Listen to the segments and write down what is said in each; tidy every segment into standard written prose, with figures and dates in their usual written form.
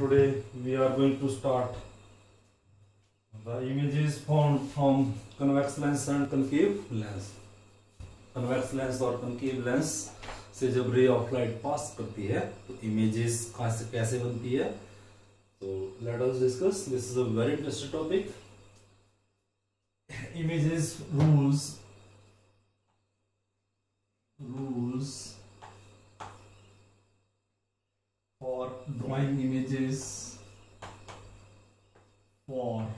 today we are going to start the images formed from convex lens and concave lens. Convex lens और concave lens से जब ray of light pass करती है तो images कहाँ से कैसे बनती है, तो let us discuss. This is a very interesting topic. Images rules for drawing images from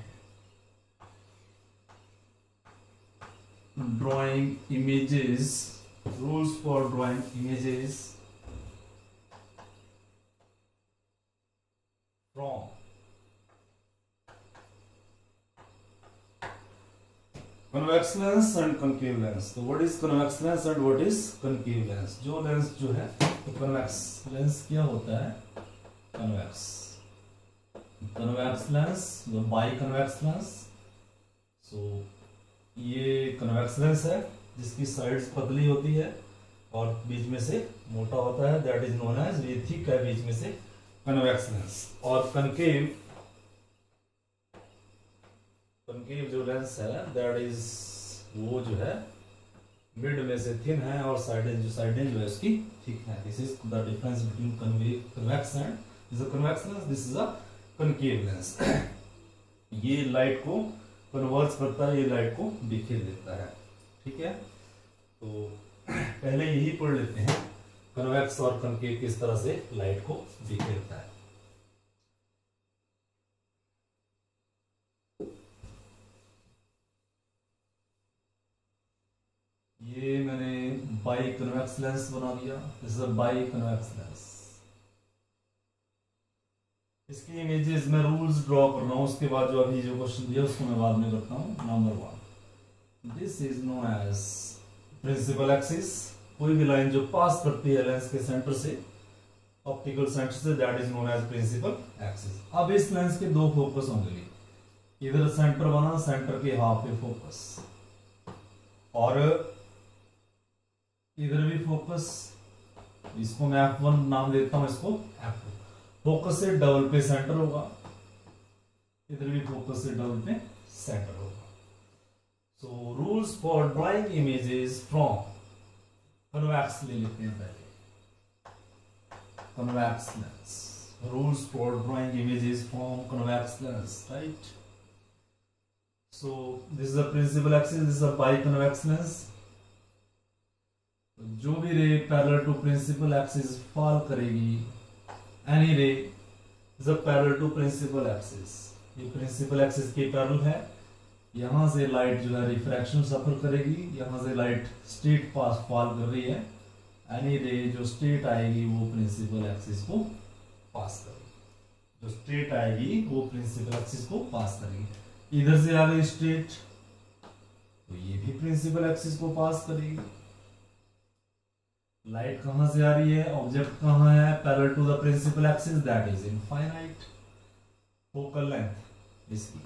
convex lens and concave lens. So what is convex lens and what is concave lens? जो lens जो है तो convex lens क्या होता है? convex lens the biconvex lens. So ये convex lens है जिसकी साइड्स पतली होती है और बीच में से मोटा होता है, that is known as, ये थिक है बीच में से, convex lens. और concave जो लेंस है दैट इज वो जो है मिड में से थिन है और साइडें जो है उसकी थिक है. This is the difference between convex and this is convex lens, this is a concave lens. ये लाइट को कन्वर्ज करता है, ये लाइट को बिखेर देता है. ठीक है, तो पहले यही पढ़ लेते हैं कन्वेक्स और कनकेव किस तरह से लाइट को बिखेरता है. ये मैंने बाई कन्वेक्स लेंस बना दिया. This is a by convex lens. इसकी इमेजेस में रूल्स ड्रॉ कर रहा हूं, उसके बाद जो अभी जो क्वेश्चन दिया उसको मैं बाद में करता हूं. Number 1, this is known as principal axis. कोई भी लाइन जो पास करती है लेंस के सेंटर से, ऑप्टिकल सेंटर से, that is known as principal axis. अब इस लेंस के दो फोकस होंगे, इधर सेंटर बना, सेंटर के हाफ पे फोकस, और इधर भी फोकस. इसको मैं F1 नाम देता हूं, इसको F2. फोकस से डबल पे सेंटर होगा, इधर भी फोकस से डबल पे सेंटर होगा. So rules for drawing images from convex ले लेते हैं पहले. Convex lens, rules for drawing images from convex lens, right. So this is a principal axis, this is a biconvex lens. जो भी ray parallel to principal axis fall करेगी, any ray is parallel to principal axis. ये principal axis की parallel है. यहां से light जो है रिफ्रैक्शन सफर करेगी, यहां से लाइट स्ट्रेट पास फॉल कर रही है. एनी रे जो स्ट्रेट आएगी वो प्रिंसिपल एक्सिस को पास करेगी. जो स्ट्रेट आएगी वो प्रिंसिपल एक्सिस को पास करेगी. इधर से आ गई स्ट्रेट तो ये भी प्रिंसिपल एक्सिस को पास करेगी. लाइट कहां से आ रही है, ऑब्जेक्ट कहां है, parallel to the principal axis, that is infinite. Focal length इसकी,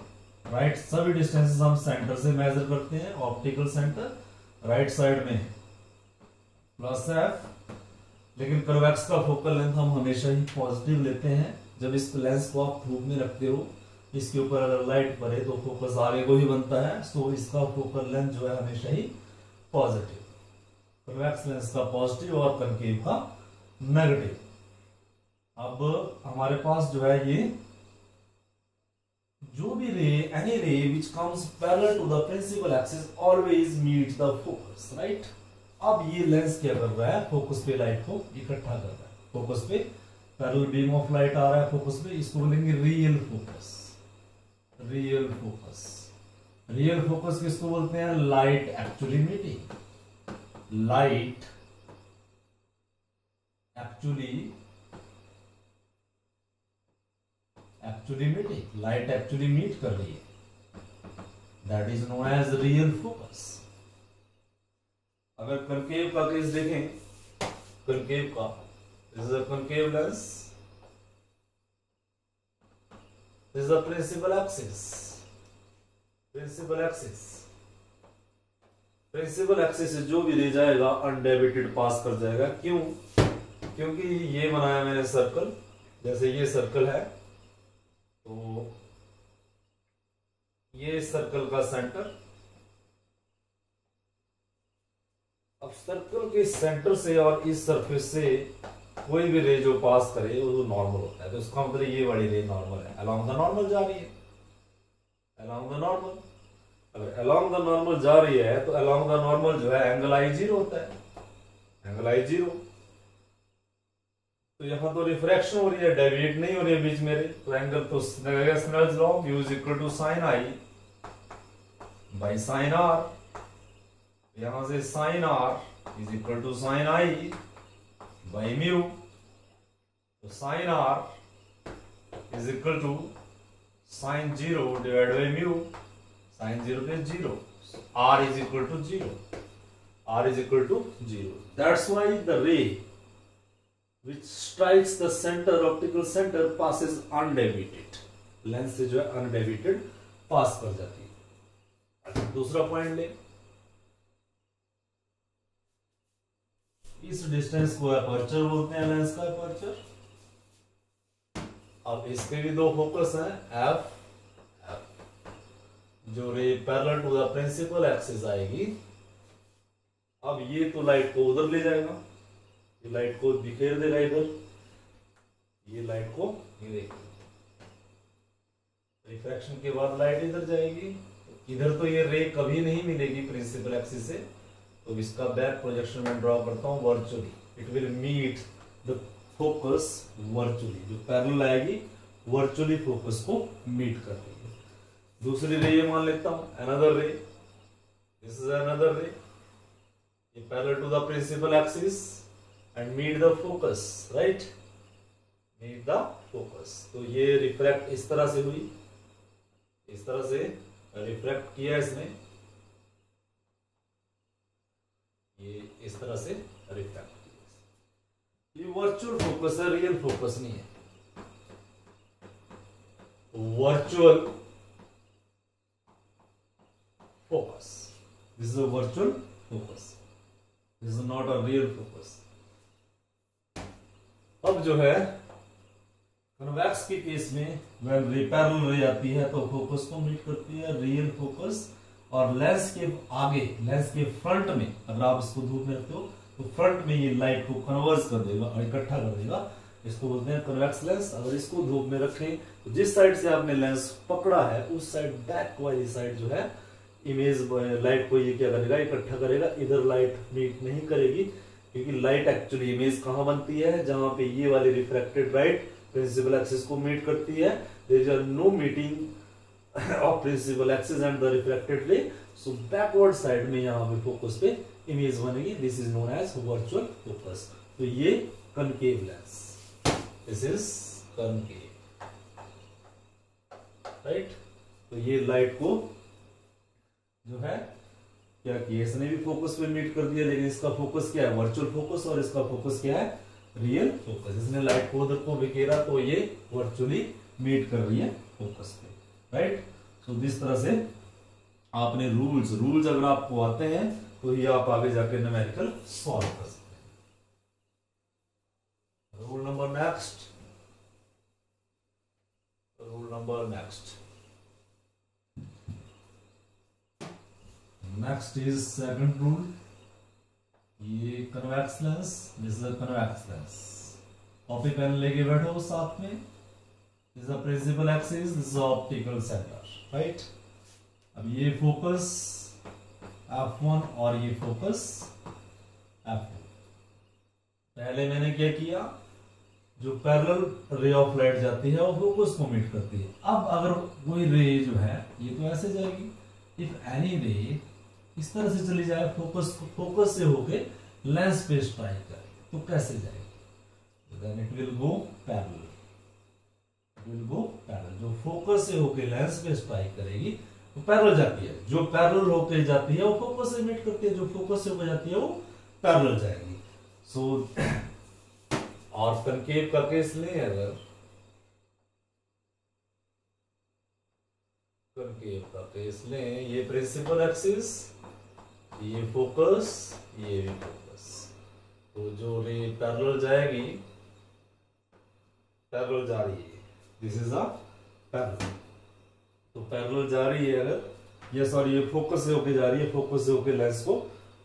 राइट. सभी डिस्टेंसेस हम सेंटर से मेजर करते हैं. ऑप्टिकल सेंटर राइट साइड में +f, लेकिन कन्वेक्स का फोकल लेंथ हम हमेशा ही पॉजिटिव लेते हैं. जब इस लेंस को आप धूप में रखते हो, इसके ऊपर अगर लाइट पड़े तो फोकस आगे को ही बनता है. सो इसका फोकल लेंथ जो है हमेशा ही पॉजिटिव. कन्वेक्स लेंस का पॉजिटिव और कनकेव का नेगेटिव. अब हमारे पास जो है ये जो भी ray, any ray which comes parallel to the principal axis always meet the focus, right. अब ये लेंस क्या कर रहा है, फोकस पे लाइट को इकट्ठा कर रहा है. फोकस पे पैरेलल बीम ऑफ लाइट आ रहा है फोकस पे, इसको बोलेंगे real focus. Real focus, real focus किसको बोलते हैं, light actually meeting. Light actually meeting, light actually meet कर रही है, that is known as real focus. अगर कनकेव का केस देखें, कनकेव का, this is a concave lens, this is a principal axis. Principal axis, principal axis से जो भी ले जाएगा अनडेविटेड पास कर जाएगा. क्यों? क्योंकि ये बनाया मैंने सर्कल, जैसे ये सर्कल है, तो ये सर्कल का सेंटर, अब सर्कल के सेंटर से और इस सरफेस से कोई भी रे जो पास करे वो नॉर्मल होता है, तो इसका मतलब ये वाली रे नॉर्मल है, अलोंग द नॉर्मल जा रही है, अलोंग द नॉर्मल। अगर अलोंग द नॉर्मल जा रही है तो अलोंग द नॉर्मल जो है एंगल आई जीरो होता है, एंगल आई जीरो। तो यहां तो रिफ्रैक्शन हो रही है, डेविएट नहीं हो रही है बीच में, तो एंगल तो Snell's law mu is equal to sine i by sine r, यहां से sine r is equal to sine i by mu, तो sine r is equal to sine zero divide by mu, sine zero पे zero, r is equal to zero, r is equal to zero. That's why the ray which strikes the center, optical center, passes undeviated, lens से जो है undeviated पास कर जाती है। दूसरा point ले, इस डिस्टेंस को अपर्चर बोलते हैं, लेंस का अपर्चर। अब इसके भी दो फोकस हैं, एफ एफ, जो ray parallel to the principal axis आएगी। अब ये तो लाइट को उधर ले जाएगा, ये लाइट को बिखेर देगा इधर, ये लाइट को ये देखिए, रिफ्रैक्शन के बाद लाइट इधर जाएगी, इधर तो ये रे कभी नहीं मिलेगी प्रिंसिपल एक्सिस से, तो इसका बैक प्रोजेक्शन में ड्रॉ करता हूं virtually, it will meet the focus virtually, जो पैरेलल आएगी वर्चुअली फोकस को मीट कर रही है। दूसरी रे ये मान लेता हूं, अनदर रे, दिस इज अनदर रे, ये parallel to the principal axis and meet the focus, right, meet the focus। तो ये रिफ्रैक्ट इस तरह से हुई, इस तरह से रिफ्रैक्ट किया इसने, ये इस तरह से रिफ्रैक्ट किया। ये वर्चुअल फोकस है, रियल फोकस नहीं है, virtual focus, this is a virtual focus, this is not a real focus. अब जो है कन्वेक्स के केस में व्हेन रे पैरेलल रे आती है तो फोकस को मीट करती है, रियल फोकस, और लेंस के आगे, लेंस के फ्रंट में अगर आप इसको धूप में रखते हो तो फ्रंट में ये लाइट को कन्वर्स कर देगा और इकट्ठा कर देगा, इसको बोलते हैं कन्वेक्स लेंस। अगर इसको धूप में रखें तो जिस साइड से आपने लेंस पकड़ा है उस साइड, बैक वाली साइड जो है इमेज लाइट को ये क्या करेगा, इकट्ठा करेगा, इधर लाइट मीट नहीं करेगी, क्योंकि लाइट एक्चुअली इमेज कहां बनती है, जहां पे ये वाली रिफ्रैक्टेड लाइट प्रिंसिपल एक्सिस को मीट करती है, there is no meeting of principal axis and the refracted ray, so backward side में यहां पे फोकस पे इमेज बनेगी, this is known as virtual focus. तो ये concave lens, this is concave, right. तो ये लाइट को जो है क्या किया, इसने भी फोकस पे मीट कर दिया, लेकिन इसका फोकस क्या है, वर्चुअल फोकस, और इसका फोकस क्या है, रियल फोकस। इसने लाइट को उधर को बिखेरा तो ये वर्चुअली मीट कर रही है फोकस पे, राइट। सो दिस तरह से आपने रूल्स अगर आपको आते हैं तो ये आप आगे जाके न्यूमेरिकल सॉल्व कर सकते हैं। Rule number next, next is second rule. ये convex lens, this is a convex lens, copy pen लेके बैठो साथ में, this is a principal axis, this is optical centre, right. अब ये फोकस F1 और ये फोकस F2। पहले मैंने क्या किया, जो पैरेलल रे ऑफ लाइट जाती है वो फोकस को मीट करती है। अब अगर कोई रे जो है ये तो ऐसे जाएगी, इफ एनी रे इस तरह से चली जाए, फोकस से होके लेंस पे स्ट्राइक करे तो कैसे जाएगी, then it will go parallel, जो फोकस से होके लेंस पे स्ट्राइक करेगी वो पैरेलल जाती है, जो पैरेलल होके जाती है वो फोकस से मीट करती है, जो फोकस से होकर जाती है वो पैरेलल जाएगी। सो और कनकेव का केस ले, अगर कनकेव का केस लें, ये प्रिंसिपल एक्सिस, ये फोकस, ये भी फोकस, तो जो रे पैरेलल जाएगी, पैरेलल जा रही है, दिस इज अ पैरेलल। तो पैरेलल जा रही है अगर, ये सॉरी ये फोकस से होके जा रही है, फोकस से होके लेंस को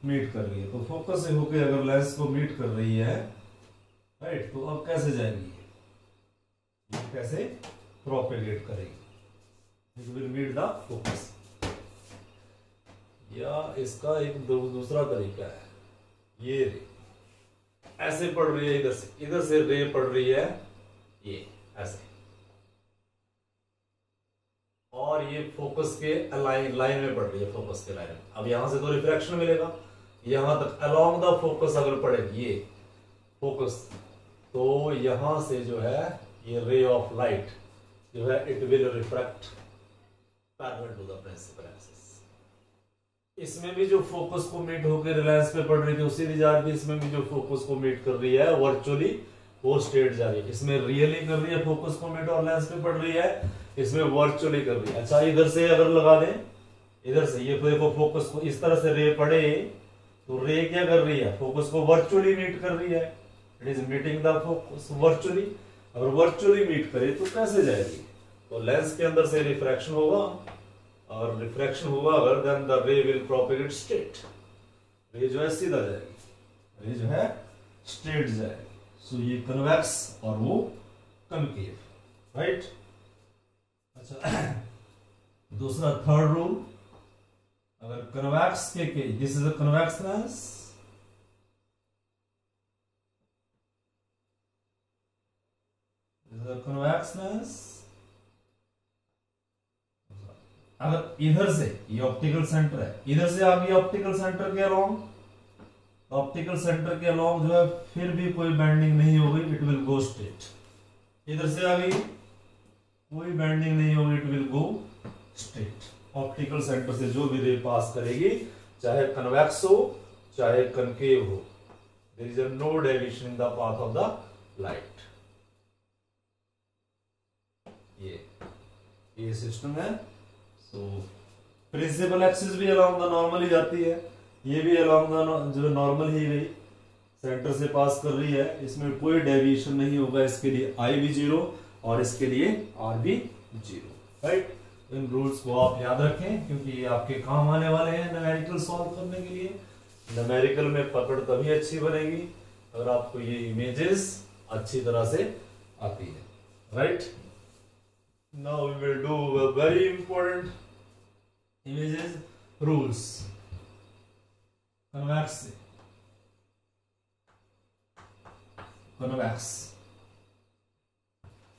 मीट कर रही है। तो फोकस से होके अगर लेंस को मीट कर रही है, राइट, तो अब कैसे जाएगी, ये कैसे प्रोपेगेट करेगी, it will meet the focus. या इसका एक दूसरा तरीका है, ये रे ऐसे पड़ रही है, इधर से रे पड़ रही है, ये ऐसे, और ये फोकस के लाइन में पड़ रही है, फोकस के लाइन में। अब यहां से तो रिफ्रैक्शन मिलेगा, यहां तक अलोंग द फोकस अगर पड़ेगी ये फोकस, तो यहां से जो है ये रे ऑफ लाइट जो है it will refract parallel to the principal axis. इसमें भी जो फोकस को मीट होकर रिलायंस पे पड़ रही थी, उसी रिजार्ट भी इसमें भी जो फोकस को मीट कर रही है वर्चुअली वो स्टेट जा रही है। इसमें रियली कर रही है फोकस को मीट और लेंस पे पड़ रही है, इसमें वर्चुअली कर रही है। अच्छा, इधर से अगर लगा दें, इधर से ये देखो फोकस को इस तरह से रे पड़े, तो रे क्या कर रही है, फोकस को वर्चुअली मीट कर रही है, it is meeting the focus virtually. अगर वर्चुअली मीट करे तो कैसे जाएगी, तो लेंस के अंदर से रिफ्रैक्शन होगा, और रिफ्रैक्शन होगा अगर, then the ray will propagate straight. Ray जो है सीधा जाएगी, रे जो है स्ट्रेट जाएगी। सो ये कन्वेक्स और वो कनकेव, राइट। अच्छा, दूसरा थर्ड रूल, अगर कन्वेक्स के case, this is a convex lens, convex lens, अगर इधर से ये ऑप्टिकल सेंटर है, इधर से आ गई ऑप्टिकल सेंटर के अलोंग, ऑप्टिकल सेंटर के अलोंग जो है फिर भी कोई बेंडिंग नहीं होगी, इट विल गो स्ट्रेट। इधर से आ गई, कोई बेंडिंग नहीं होगी, it will go straight. Optical centre से जो भी रे पास करेगी, चाहे कन्वेक्स हो चाहे कनकेव हो, there is no deviation in the path of the light. ये सिस्टम है। तो प्रिंसिपल एक्सिस भी अलोंग द नॉर्मल ही जाती है, ये भी अलोंग द जो नॉर्मल ही गई, सेंटर से पास कर रही है, इसमें कोई डेविएशन नहीं होगा। इसके लिए आई भी 0 और इसके लिए आर भी 0, राइट। इन रूल्स को आप याद रखें, क्योंकि ये आपके काम आने वाले हैं न्यूमेरिकल सॉल्व करने के लिए। न्यूमेरिकल में पकड़ तभी अच्छी बनेगी अगर आपको ये इमेजेस अच्छी तरह से आती है, right. Now we will do a very important images rules. Convex से, convex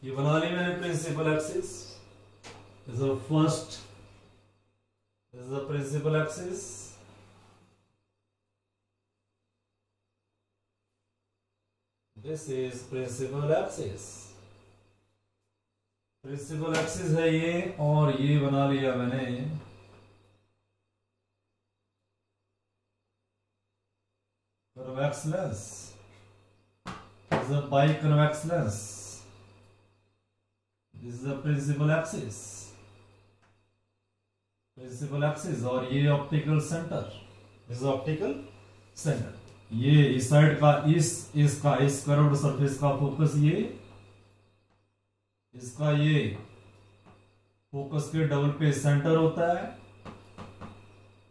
ये बना ली मैंने principal axis. This is the first, this is the principal axis, this is principal axis, principal axis है ये, और ये बना लिया मैंने convex lens, this is a biconvex lens, this is a principal axis, और ये optical centre, this is optical centre. ये इस साइड का इस कर्व्ड सरफेस का फोकस, ये इसका ये फोकस के डबल पे सेंटर होता है,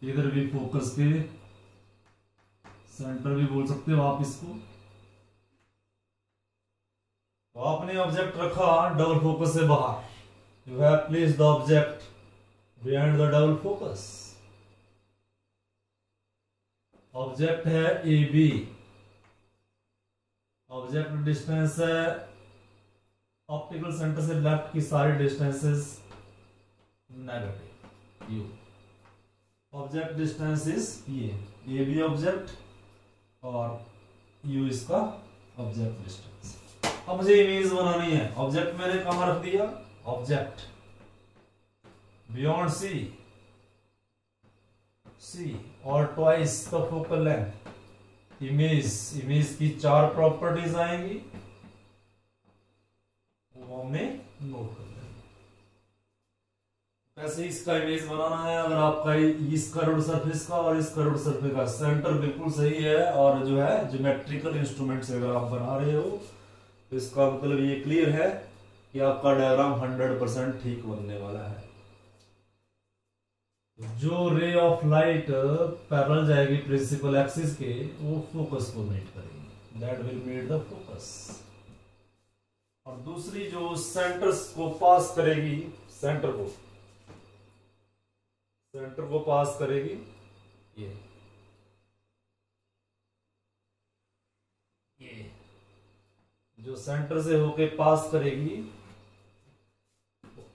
इधर भी फोकस के सेंटर भी बोल सकते हो आप इसको। तो आपने ऑब्जेक्ट रखा डबल फोकस से बाहर, you have placed the object behind the double focus. Object है ए बी, ऑब्जेक्ट डिस्टेंस है ऑप्टिकल सेंटर से लेफ्ट की सारी distances negative you. Object distance is ये भी ऑब्जेक्ट और यू इसका ऑब्जेक्ट डिस्टेंस। अब मुझे इमेज बनानी है, ऑब्जेक्ट मैंने कहां रख दिया, ऑब्जेक्ट बियॉन्ड सी और twice the focal length. Image की 4 प्रॉपर्टीज आएंगी, हमने नोट कर लिया। कैसे इसका इमेज बनाना है, अगर आपका इस कर्व्ड सरफेस का और इस कर्व्ड सरफेस का सेंटर बिल्कुल सही है, और जो है ज्योमेट्रिकल इंस्ट्रूमेंट से अगर आप बना रहे हो, तो इसका मतलब ये क्लियर है कि आपका डायग्राम 100% ठीक बनने वाला है। जो रे ऑफ लाइट पैरेलल जाएगी प्रिंसिपल एक्सिस के, वो फोकस को मीट करेगी, that will meet the focus. और दूसरी जो सेंटर को पास करेगी, सेंटर को पास करेगी, ये जो सेंटर से होके पास करेगी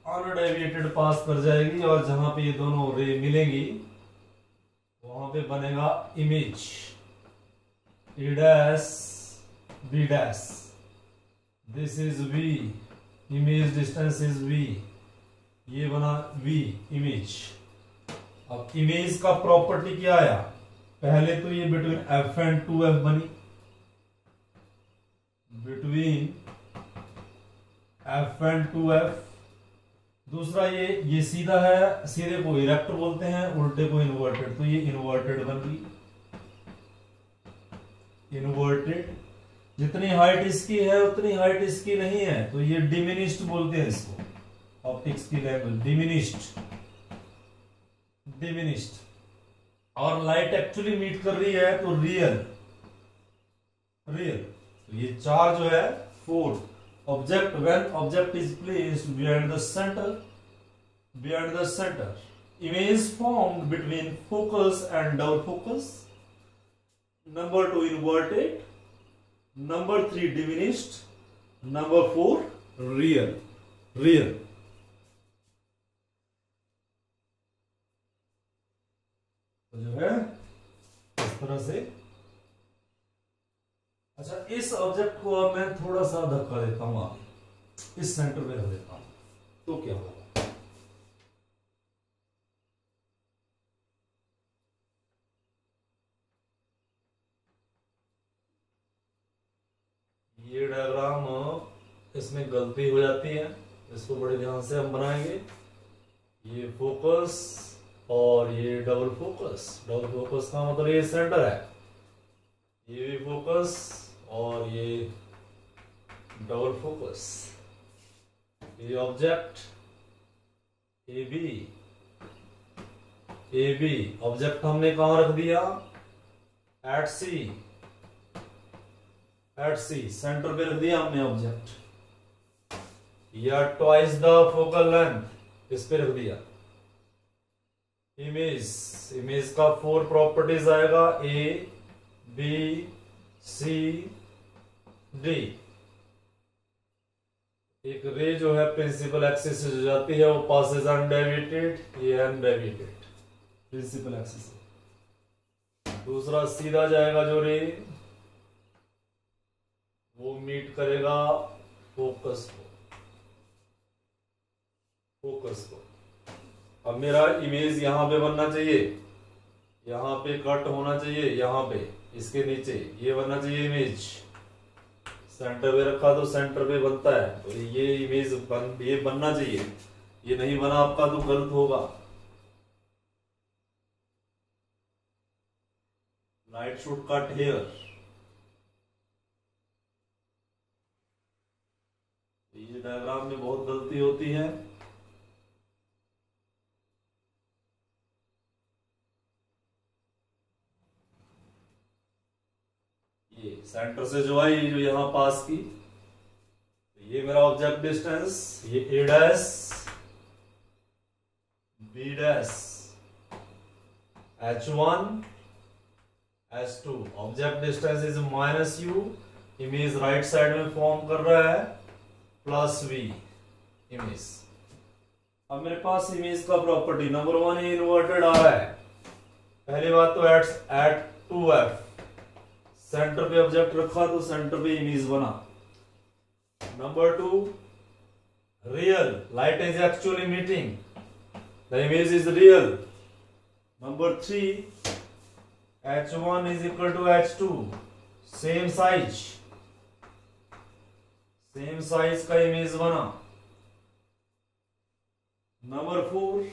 अनडेविएटेड पास कर जाएगी, और जहां पे ये दोनों रे मिलेंगी वहां पे बनेगा image A dash B dash. This is V, image distance is V, ये बना V इमेज। अब इमेज का प्रॉपर्टी क्या आया, पहले तो ये बिटवीन F एंड 2F बनी, बिटवीन F एंड 2F। दूसरा ये सीधा है, सीधे को इरेक्ट बोलते हैं, उल्टे को इन्वर्टेड, तो ये इन्वर्टेड बन गई, इन्वर्टेड। जितनी हाइट इसकी है उतनी हाइट इसकी नहीं है, तो ये डिमिनिश्ड बोलते हैं इसको, ऑप्टिक्स की लैंग्वेज डिमिनिश्ड। और लाइट एक्चुअली मीट कर रही है तो रियल। तो ये चार जो है 4 object, when object is placed behind the center, image formed between focus and double focus, number 2 inverted, number 3 diminished, number 4 real। तो जो है इस तरह से। अच्छा, इस ऑब्जेक्ट को अब मैं थोड़ा सा धक्का देता हूं, इस सेंटर में रख देता हूं, तो क्या होगा, ये डायग्राम इसमें गलती हो जाती है, इसको बड़े ध्यान से हम बनाएंगे। ये फोकस और ये डबल फोकस का मतलब ये सेंटर है, ये भी फोकस और ये डबल फोकस। ये ऑब्जेक्ट ए बी ऑब्जेक्ट हमने कहां रख दिया, एट सी सेंटर पे रख दिया हमने ऑब्जेक्ट, या ट्वाइस द फोकल लेंथ इस पे रख दिया। इमेज का 4 प्रॉपर्टीज आएगा, ए बी सी डी। एक रे जो है प्रिंसिपल एक्सिस से जो जाती है वो पासेज अनडेविएटेड, ये अनडेविएटेड प्रिंसिपल एक्सिस से। दूसरा सीधा जाएगा जो रे, वो मीट करेगा फोकस को। अब मेरा इमेज यहां पे बनना चाहिए, यहां पे कट होना चाहिए, यहां पे इसके नीचे ये बनना चाहिए इमेज। सेंटर पे रखा तो सेंटर पे बनता है, तो ये इमेज ये बनना चाहिए, ये नहीं बना आपका तो गलत होगा। Light should cut here. ये डायग्राम में बहुत गलती होती है। ये सेंटर से जो आई, जो यहां पास की, ये मेरा ऑब्जेक्ट डिस्टेंस, ये A dash B dash H1 H2। Object distance is -u, image right side में फॉर्म कर रहा है, +v इमेज। अब मेरे पास इमेज का प्रॉपर्टी नंबर 1 इन्वर्टेड आ रहा है। पहली बात तो एट 2F सेंटर पे ऑब्जेक्ट रखा तो सेंटर पे इमेज बना। Number 2 real, light is actually meeting, the image is real. Number 3 H1 is equal to H2, same size का इमेज बना। नंबर 4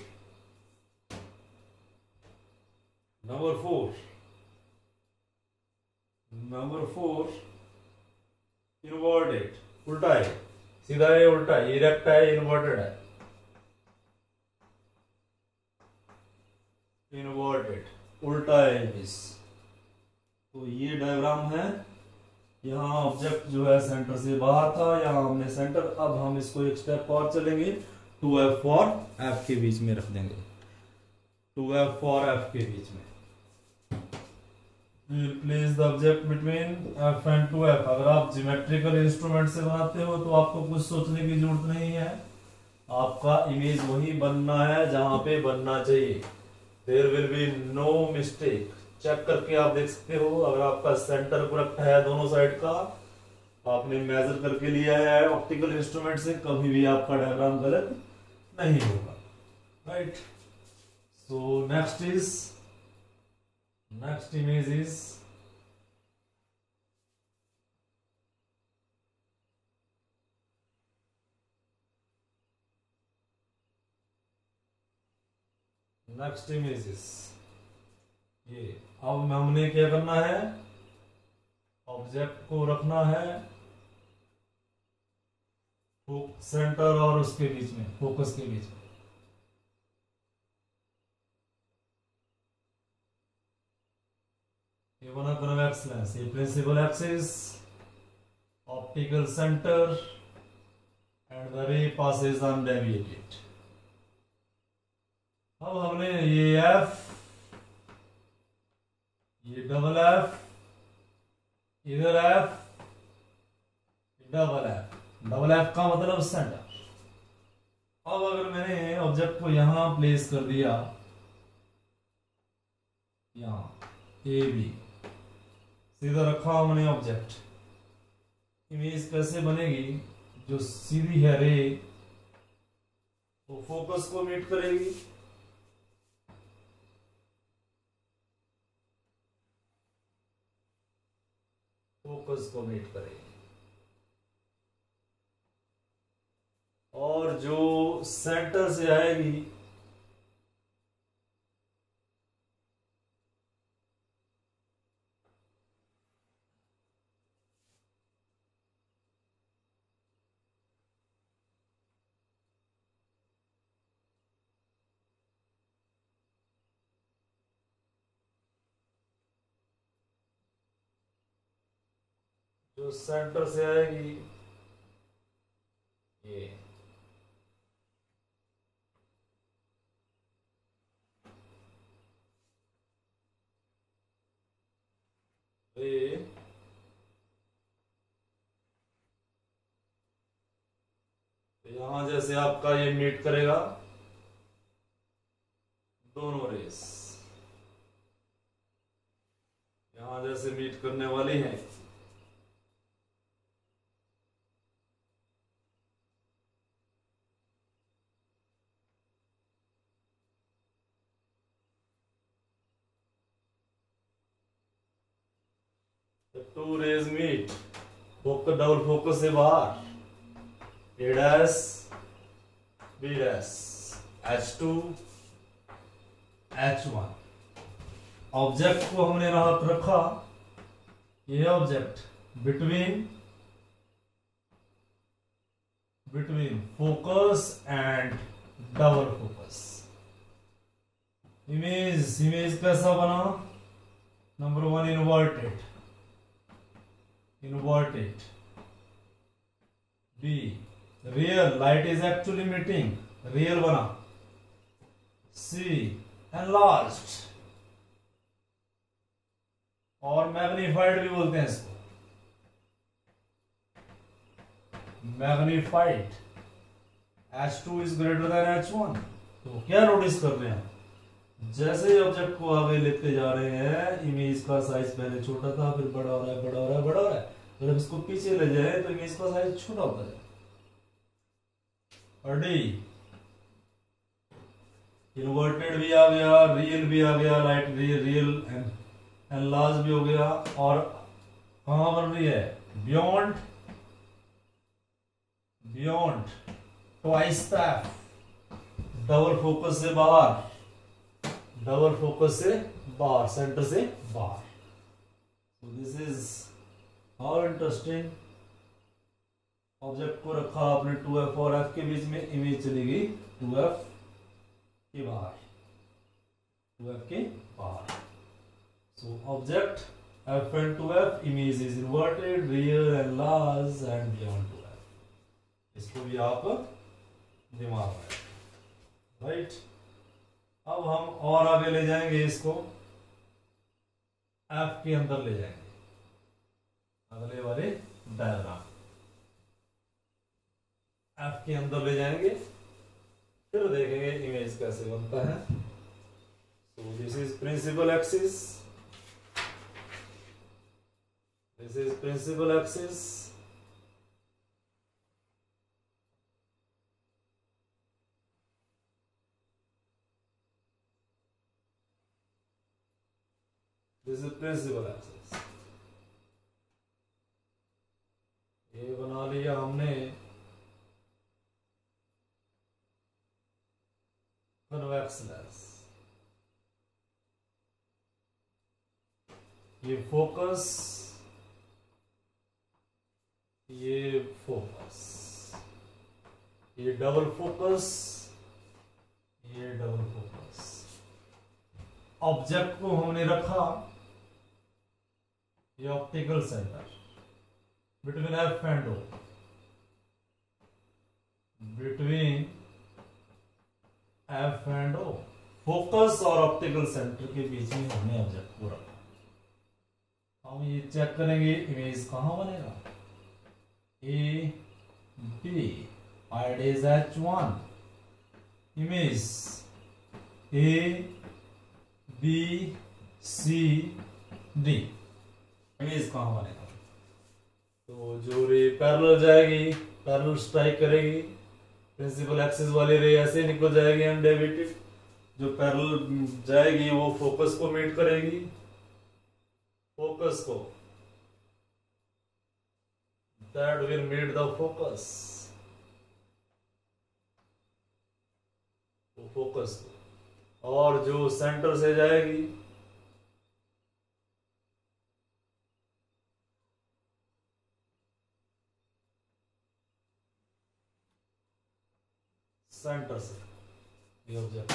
इन्वर्टेड, उल्टा है, सीधा है, उल्टा है, इरेक्ट है, इन्वर्टेड है, इन्वर्टेड उल्टा है इमेज। तो ये डायग्राम है। यहाँ ऑब्जेक्ट जो है सेंटर से बाहर था, यहाँ हमने सेंटर, अब हम इसको एक स्टेप और चलेंगे, 2f और f के बीच में रख देंगे, 2f और f के बीच में। Place the object between f and 2f। अगर आप ज्योमेट्रिकल इंस्ट्रूमेंट से बनाते हो तो आपको कुछ सोचने की जरूरत नहीं है, आपका इमेज वही बनना है जहां पे बनना चाहिए। There will be no mistake. Check करके आप देख सकते हो, अगर आपका सेंटर करेक्ट है दोनों साइड का, आपने मेजर करके लिया है ऑप्टिकल इंस्ट्रूमेंट से, कभी भी आपका डायग्राम गलत नहीं होगा, right. So next image is ये। अब हमने क्या करना है, ऑब्जेक्ट को रखना है सेंटर और उसके बीच में, फोकस के बीच में। ये बना कन्वेक्स लेंस, ये principal axis, optical centre and the ray passes undeviated. अब हमने ये एफ, ये डबल एफ, इधर एफ, डबल एफ का मतलब सेंटर। अब अगर मैंने ऑब्जेक्ट को यहां प्लेस कर दिया, यहां ए बी सीधा रखा हमने ऑब्जेक्ट, इमेज कैसे बनेगी, जो सीधी है रे वो फोकस को मीट करेगी, फोकस को मीट करेगी, और जो सेंटर से आएगी जो सेंटर से आएगी ये, यहां जैसे आपका ये मीट करेगा दोनों रेस, यहां जैसे मीट करने वाली है, two rays meet, focus double focus से बाहर, A dash B dash, H2 H1। Object को हमने रखा, ये object between focus and double focus. Image कैसा बना, number 1 inverted, B real, light is actually meeting, real बना, C एनलार्ज्ड और मैग्नीफाइड भी बोलते हैं इसको, magnified. H2 is greater than H1। तो क्या नोटिस कर रहे हैं, जैसे ही ऑब्जेक्ट को आगे लेते जा रहे हैं, इमेज का साइज पहले छोटा था, फिर बड़ा हो रहा है, बड़ा हो रहा है, बड़ा हो रहा है। जब इसको पीछे ले जाए तो इमेज का साइज छोटा होता है। और डी इन्वर्टेड भी आ गया, रियल भी आ गया, लाइट रियल एनलार्ज भी हो गया, और कहां बन रही है, beyond twice the F, double focus से बाहर, सेंटर से बाहर। So this is how interesting object को रखा आपने 2f और f के बीच में, इमेज चली गई 2f के बाहर, 2f के बाहर। So object f and 2f, image is inverted, real and large and beyond 2f। इसको भी आप दिमाग में, राइट। अब हम और आगे ले जाएंगे इसको, f के अंदर ले जाएंगे अगले वाले डायग्राम, f के अंदर ले जाएंगे, फिर देखेंगे इमेज कैसे बनता है। So this is principal axis, this is principal axis, this is principal axis। ये बना लिया हमने कन्वेक्स लेंस, ये फोकस, ये फोकस, ये डबल फोकस, ये डबल फोकस। ऑब्जेक्ट को हमने रखा ये optical centre between F and O, between F and O, focus और ऑप्टिकल सेंटर के बीच में हमने ऑब्जेक्ट को रखा। हम ये चेक करेंगे इमेज कहां बनेगा, A, B, it is H1, image A, B, C, D, image कहां बनेगा, तो जो रे पैरेलल जाएगी, पैरेलल स्ट्राइक करेगी, प्रिंसिपल एक्सिस वाली रे ऐसे निकल जाएगी अनडेविएटेड, जो पैरेलल जाएगी वो फोकस को मीट करेगी, फोकस को, that will meet the focus, वो फोकस को, और जो सेंटर से जाएगी सेंटर से, ये ऑब्जेक्ट।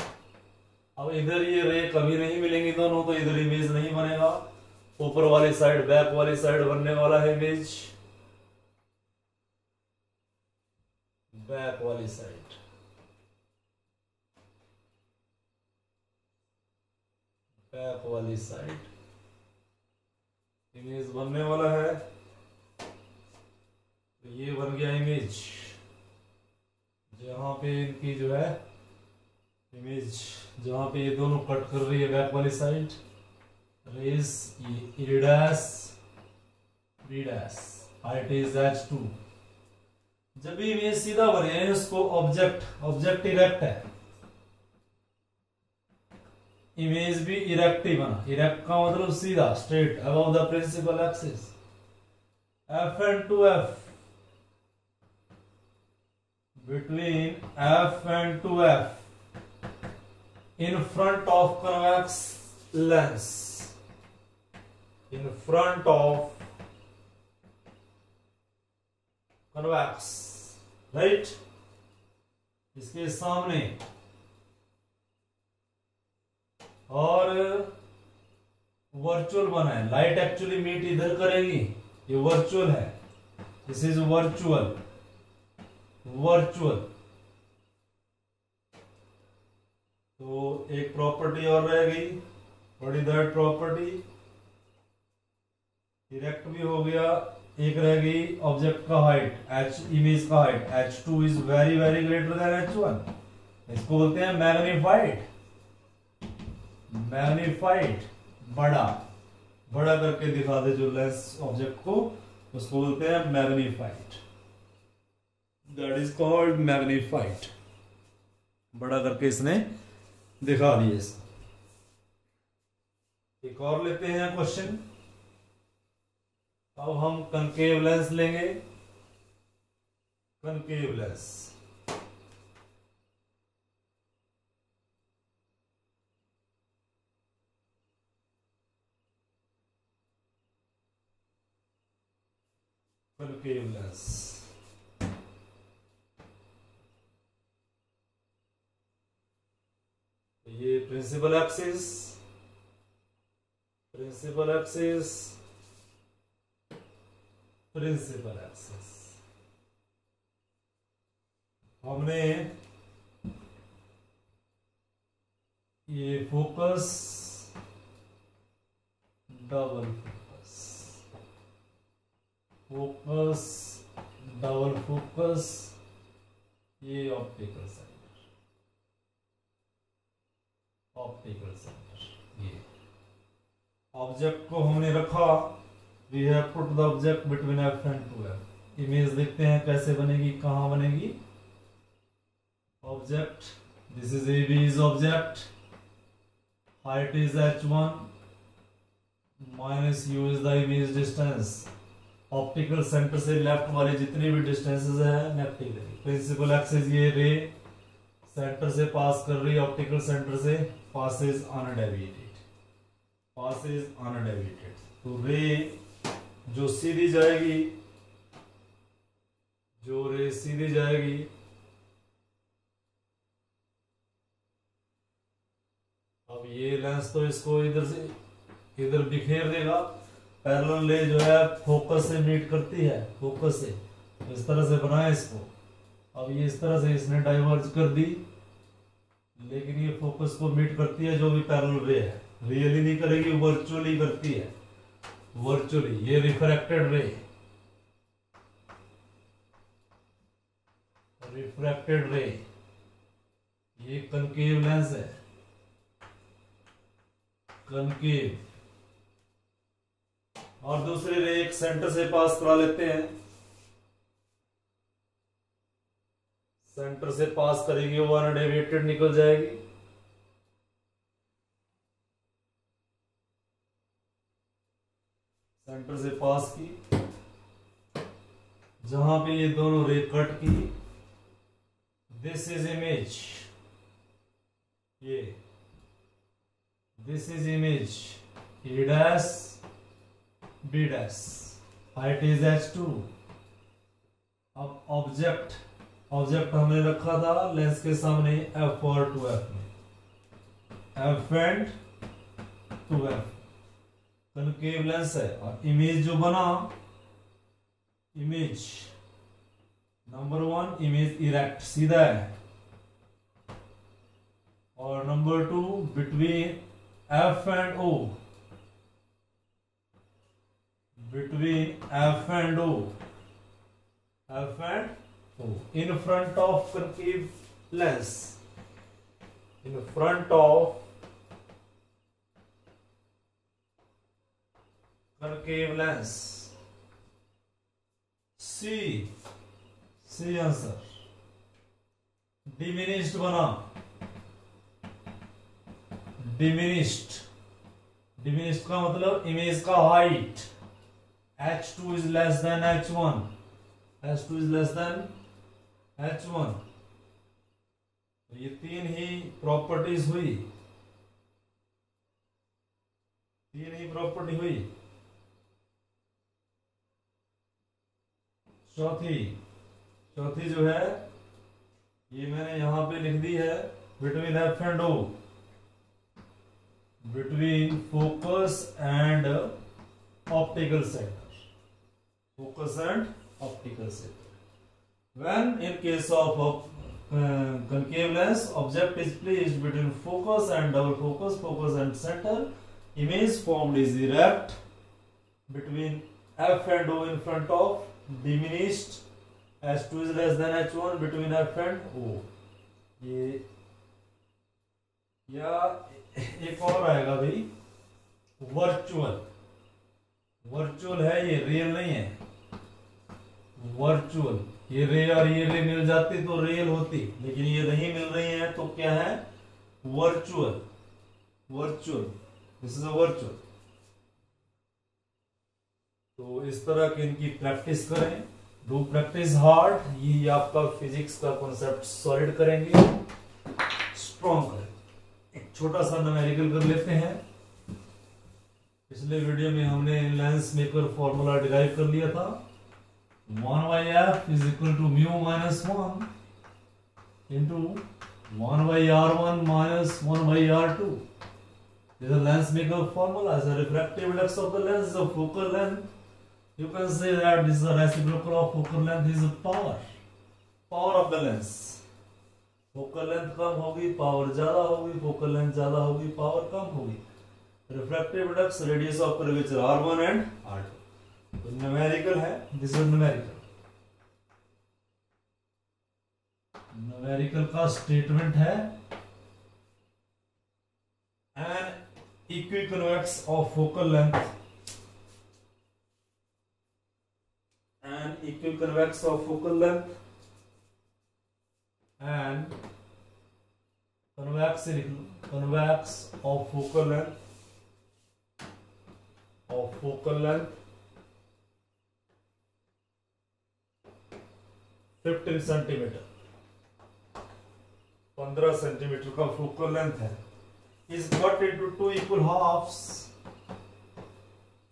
अब इधर ये रे कभी नहीं मिलेंगी दोनों, तो इधर इमेज नहीं बनेगा, ऊपर वाली साइड, बैक वाली साइड बनने वाला है इमेज, बैक वाली साइड, बैक वाली साइड इमेज बनने वाला है। तो ये बन गया इमेज, जहां पे इनकी जो है इमेज, जहां पे ये दोनों कट कर रही है बैक वाली side, rays A dash B dash, height is h2। जब भी इमेज सीधा बने उसको ऑब्जेक्ट इरेक्ट है, इमेज भी इरेक्ट ही बना, इरेक्ट का मतलब सीधा straight above the principal axis, f and 2f, between f and 2f, in front of convex lens, in front of convex, right, इसके सामने, और वर्चुअल बना है, लाइट एक्चुअली मीट इधर करेगी, ये वर्चुअल है, दिस इज वर्चुअल, वर्चुअल। तो एक प्रॉपर्टी और रह गई, what is that property, erect भी हो गया, एक रह गई ऑब्जेक्ट का हाइट, h, इमेज का height h2 is very very greater than h1, इसको बोलते हैं मैग्नीफाइड, मैग्नीफाइड, बड़ा बड़ा करके दिखा दे जो लेंस ऑब्जेक्ट को, उसको बोलते हैं magnified, that is called magnified, बड़ा करके इसने दिखा दिए। एक और लेते हैं क्वेश्चन, अब हम कनकेव लेंस लेंगे, concave lens, concave lens, principal axis, principal axis, principal axis. हमने ये focus, double focus, focus, double focus, ये ऑप्टिकल सेंटर, ऑप्टिकल सेंटर। ये ऑब्जेक्ट को हमने रखा, we have put the object between F and 2f। Image देखते हैं कैसे बनेगी, कहां बनेगी। Object, this is AB is object, height is h1 minus u is the image distance. Optical centre से लेफ्ट वाले जितने भी डिस्टेंसेस है नेगेटिव। प्रिंसिपल एक्सिस ये रे सेंटर से पास कर रही है, ऑप्टिकल सेंटर से पासेज अनडेविएटेड, पासेज अनडेविएटेड। तो रे जो सीधी जाएगी, जो रे सीधी जाएगी, अब ये लेंस तो इसको इधर से इधर बिखेर देगा। पैरेलल रे जो है फोकस से मीट करती है, फोकस से इस तरह से बनाया इसको। अब ये इस तरह से इसने डाइवर्ज कर दी, लेकिन ये फोकस को मीट करती है जो भी पैरेलल रे है। रियली नहीं करेगी, वर्चुअली करती है, वर्चुअली। ये रिफ्रैक्टेड रे, रिफ्रैक्टेड रे, ये कनकेव लेंस है, कनकेव। और दूसरी रे एक सेंटर से पास करा लेते हैं, सेंटर से पास करेगी, वो अनडेविएटेड निकल जाएगी। सेंटर से पास की, जहां पे ये दोनों रे कट की, दिस इज इमेज, ये this is image A dash B dash, height is h2। अब ऑब्जेक्ट, ऑब्जेक्ट हमने रखा था लेंस के सामने f और 2f में, f and 2f concave lens है। और इमेज जो बना, इमेज नंबर 1, इमेज इरेक्ट सीधा है, और number 2 between f and o, between f and o, f and o, in front of concave lens, in front of concave lens। C, C answer. Diminished बना, diminished, diminished का मतलब image का height h2 is less than h1, h2 is less than h1। तो ये तीन ही properties हुई, तीन ही property हुई। चौथी, चौथी जो है ये मैंने यहां पे लिख दी है, between f and o, between focus and optical centre, focus and optical center. When in case of concave lens, object is placed between focus and double focus, focus and center, image formed is erect between f and o in front of diminished, h2 is less than h1 between f and o। ये या एक और आएगा भाई, virtual, virtual है ये, real नहीं है, वर्चुअल। ये रे और ये रे मिल जाती तो रियल होती, लेकिन ये नहीं मिल रही है तो क्या है, virtual, virtual, this is a virtual. तो इस तरह की इनकी प्रैक्टिस करें, डू प्रैक्टिस हार्ड, ये आपका फिजिक्स का कॉन्सेप्ट सॉलिड करेंगे, स्ट्रॉन्ग करें। एक छोटा सा न्यूमेरिकल कर लेते हैं। पिछले वीडियो में हमने लेंस मेकर फॉर्मूला डिराइव कर लिया था, 1/f is equal to mu minus 1 into 1 by r1 minus 1 by r2. This is a lens maker formula. As a refractive index of the lens is a focal length. You can say that this is a reciprocal of focal length is power. Power of the lens. Focal length कम होगी power ज्यादा होगी, focal length ज्यादा होगी power कम होगी. Refractive index radius of curvature r1 and r2. तो numerical है, दिस इज न्यूमेरिकल. न्यूमेरिकल का स्टेटमेंट है an equiconvex of focal length, an equiconvex of focal length and convex of focal length 15 centimetre, 15 centimetre का focal length है. is cut into two equal halves,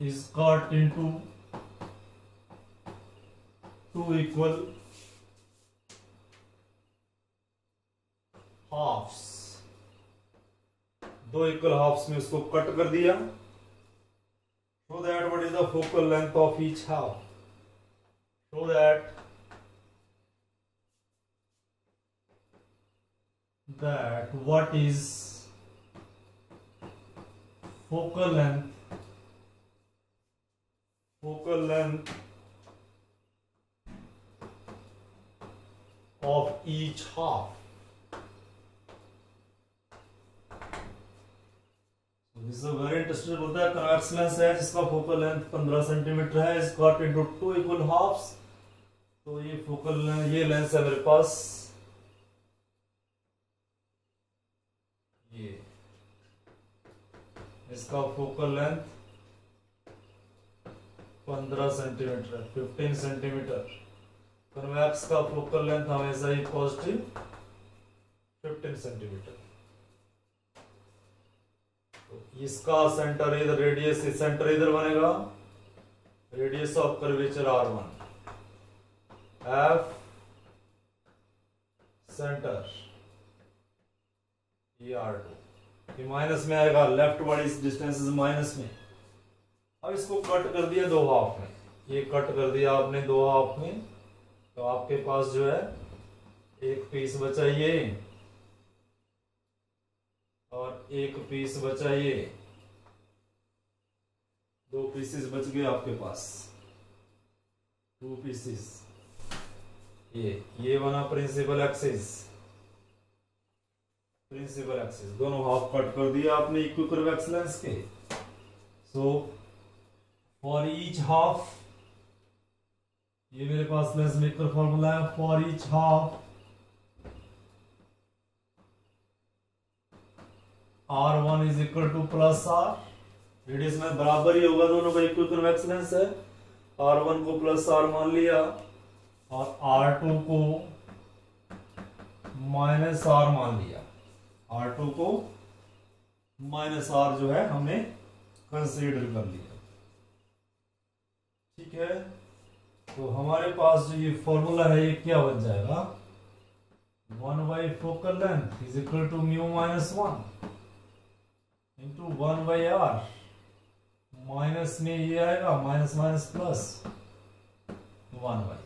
is cut into two equal halves. दो equal halves में उसको cut कर दिया. Show that what is the focal length of each half. Show that what is focal length of each half. This is very interesting. बोलता है convex lens है जिसका focal length 15 centimetre है, is cut into two equal halves. तो ये focal ये lens है मेरे पास, ये इसका फोकल लेंथ 15 सेंटीमीटर है, 15 सेंटीमीटर. कन्वेक्स का फोकल लेंथ हमेशा ही पॉजिटिव 15 सेंटीमीटर. इसका सेंटर इधर, रेडियस सेंटर इधर बनेगा, radius of curvature r1, f centre ये r2. ये माइनस में आएगा, लेफ्ट वाली डिस्टेंस माइनस में. अब इसको कट कर दिया दो हाफ में, ये कट कर दिया आपने दो हाफ में, तो आपके पास जो है एक पीस बचा ये और एक पीस बचा ये. दो पीसेस बच गए आपके पास, टू पीसेस. ये बना प्रिंसिपल एक्सिस, दोनों हाफ कट कर दिया आपने इक्विकन्वेक्स लेंस के. सो फॉर ईच हाफ, ये मेरे पास लेंस मेकर फॉर्मूला है. For each half r1 is equal two plus r. Radius में बराबर ही होगा, दोनों का इक्विकन्वेक्स लेंस है. r1 को प्लस r मान लिया और r2 को माइनस r मान लिया. r2 को माइनस r जो है हमने कंसीडर कर लिया. ठीक है, तो हमारे पास जो ये फॉर्मूला है ये क्या बन जाएगा, 1 by focal length is equal to mu minus 1 into 1 by r. Minus में ये आएगा, minus minus plus 1 by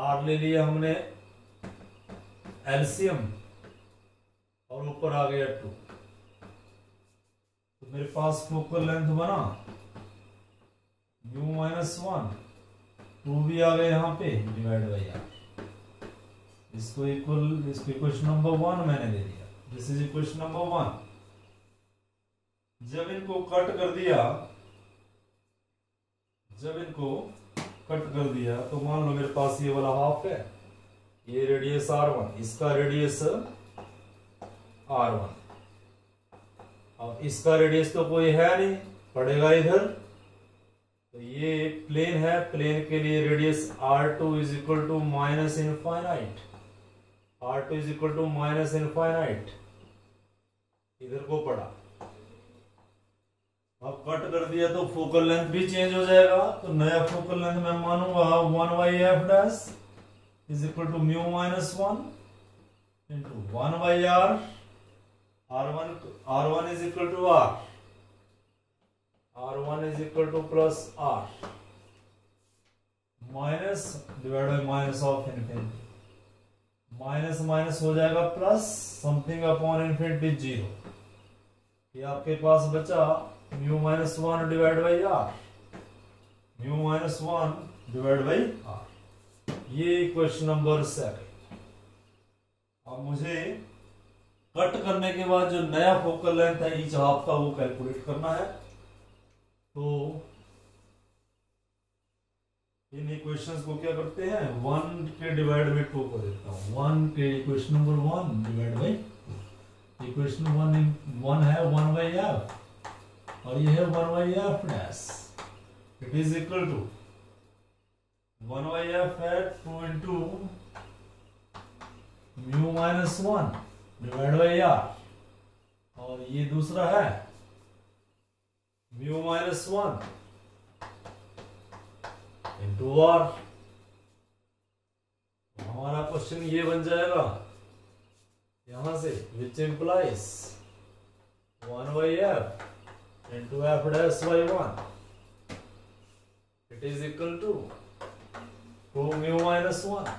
r ले लिया हमने एलसीएम और ऊपर आ गया 2. तो मेरे पास फोकल लेंथ बना म्यू माइनस 1, 2 भी आ गए यहाँ पे, डिवाइड बाई r. इसको इक्वेशन नंबर 1 मैंने दे दिया. This is equation number 1. जब इनको कट कर दिया तो मान लो मेरे पास ये वाला हाफ है, ये रेडियस r1, इसका रेडियस r1, अब इसका रेडियस तो कोई है नहीं, पड़ेगा इधर. तो ये प्लेन है, प्लेन के लिए radius r2 is equal to minus infinite. r2 is equal to minus infinite इधर को पड़ा. अब कट कर दिया तो फोकल लेंथ भी चेंज हो जाएगा. तो नया फोकल लेंथ मैं मानूंगा 1 by F dash is equal to mu minus 1 into 1 by r, r1 is equal to r1 is equal to plus r minus divide by minus of infinity, minus minus हो जाएगा plus, something upon infinity zero, ये आपके पास बचा mu minus 1 divide by R, mu minus 1 divide by R. ये question number 7। अब मुझे cut करने के बाद जो नया फोकल लेंथ है ईच हाफ का वो कैलकुलेट करना है। तो इन इक्वेशंस को क्या करते हैं, 1 के डिवाइड बाई 2 को देता हूं, 1 के equation number 1 divide by equation 1 है 1 बाई एफ और ये है 1 by F dash, it is equal to 1 by F है 2 into mu minus 1 divide by R, और ये दूसरा है म्यू माइनस 1 इंटू आर। हमारा क्वेश्चन ये बन जाएगा यहां से, which implies 1 by F into F dash by 1, it is equal to 2 mu minus 1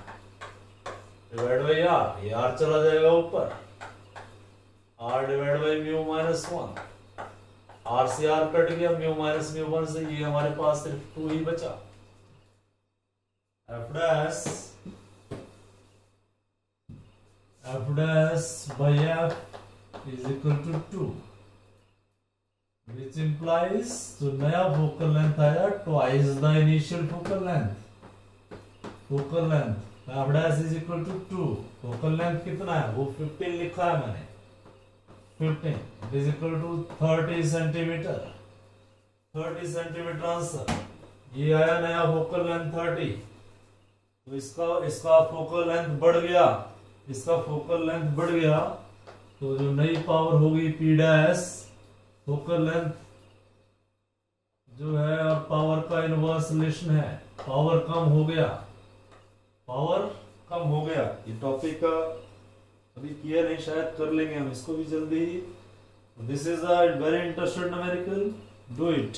divide by R, ये आर चला जाएगा ऊपर, R divide by mu minus 1, R से आर कट गया, म्यू माइनस म्यू 1 से, ये हमारे पास सिर्फ 2 ही बचा। f dash by f is equal to 2, which implies जो नया फोकल लेंथ आया twice the initial focal length, focal length f dash is equal to 2, focal length कितना है वो 15 लिखा है मैंने, 15, it is equal to 30 centimetre, 30 centimetre answer. ये आया नया फोकल लेंथ 30, तो इसका फोकल लेंथ बढ़ गया, इसका फोकल लेंथ बढ़ गया, तो जो नई पावर होगी P डैश, फोकल लेंथ जो है और पावर का इनवर्स रिलेशन है, पावर कम हो गया, पावर कम हो गया। ये टॉपिक का अभी किया नहीं, शायद कर लेंगे हम इसको भी जल्दी ही। This is a very interesting numerical, do it.